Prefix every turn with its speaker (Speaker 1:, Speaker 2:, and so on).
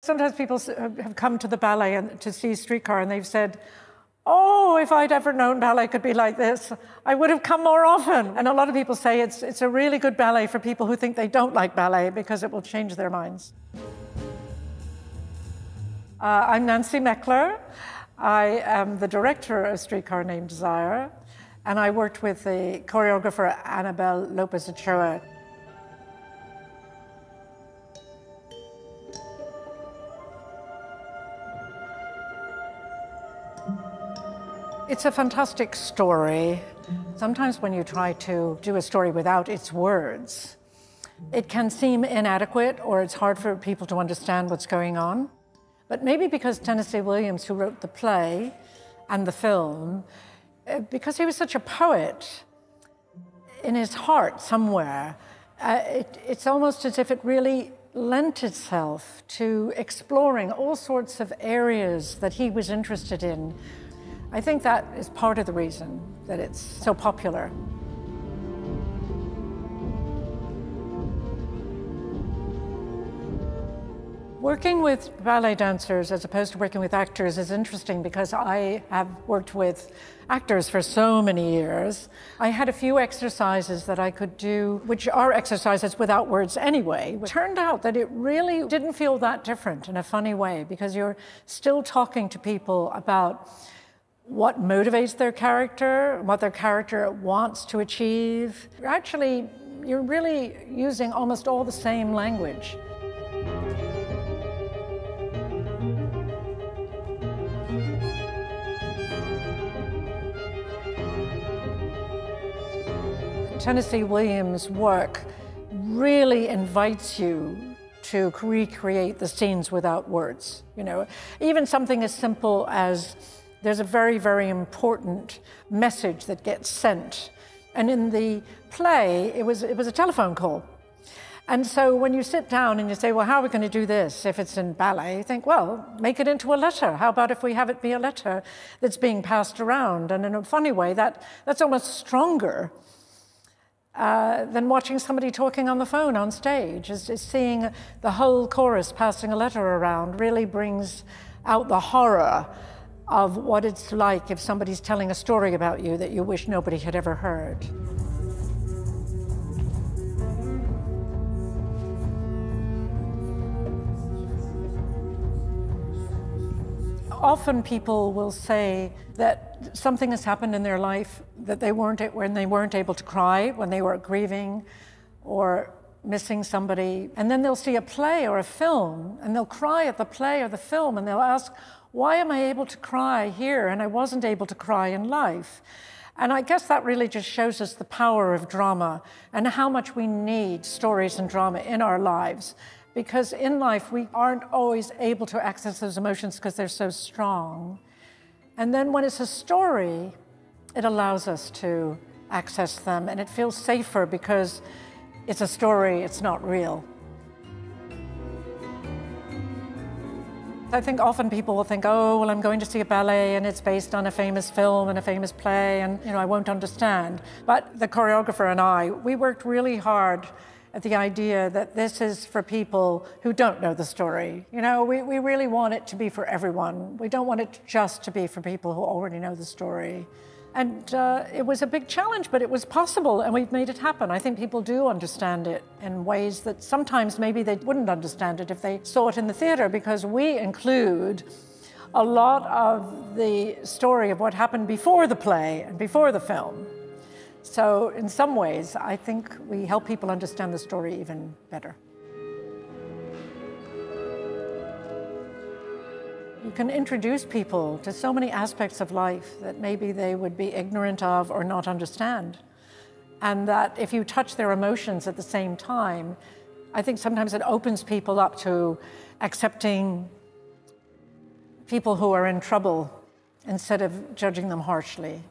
Speaker 1: Sometimes people have come to the ballet and to see Streetcar and they've said, oh, if I'd ever known ballet could be like this, I would have come more often. And a lot of people say it's a really good ballet for people who think they don't like ballet because it will change their minds. I'm Nancy Meckler. I am the director of Streetcar Named Desire, and I worked with the choreographer Annabelle Lopez Ochoa. It's a fantastic story. Sometimes when you try to do a story without its words, it can seem inadequate or it's hard for people to understand what's going on. But maybe because Tennessee Williamsi, who wrote the play and the film, because he was such a poet in his heart somewhere, it's almost as if it really lent itself to exploring all sorts of areas that he was interested in. I think that is part of the reason that it's so popular. Working with ballet dancers as opposed to working with actors is interesting because I have worked with actors for so many years. I had a few exercises that I could do, which are exercises without words anyway. It turned out that it really didn't feel that different in a funny way because you're still talking to people about what motivates their character, what their character wants to achieve. Actually, you're really using almost all the same language. Tennessee Williamsi's work really invites you to recreate the scenes without words. You know, even something as simple as there's a very, very important message that gets sent. And in the play, it was a telephone call. And so when you sit down and you say, well, how are we going to do this if it's in ballet? You think, well, make it into a letter. How about if we have it be a letter that's being passed around? And in a funny way, that's almost stronger than watching somebody talking on the phone on stage. Is seeing the whole chorus passing a letter around really brings out the horror of what it's like if somebody's telling a story about you that you wish nobody had ever heard. Often people will say that something has happened in their life that when they weren't able to cry, when they were grieving or missing somebody. And then they'll see a play or a film and they'll cry at the play or the film and they'll ask, why am I able to cry here and I wasn't able to cry in life? And I guess that really just shows us the power of drama and how much we need stories and drama in our lives. Because in life, we aren't always able to access those emotions because they're so strong. And then when it's a story, it allows us to access them and it feels safer because it's a story, it's not real. I think often people will think, oh, well, I'm going to see a ballet and it's based on a famous film and a famous play and, you know, I won't understand. But the choreographer and I, we worked really hard at the idea that this is for people who don't know the story. You know, we really want it to be for everyone. We don't want it just to be for people who already know the story. And it was a big challenge, but it was possible, and we've made it happen. I think people do understand it in ways that sometimes maybe they wouldn't understand it if they saw it in the theater, because we include a lot of the story of what happened before the play and before the film. So in some ways, I think we help people understand the story even better. You can introduce people to so many aspects of life that maybe they would be ignorant of or not understand. And that if you touch their emotions at the same time, I think sometimes it opens people up to accepting people who are in trouble instead of judging them harshly.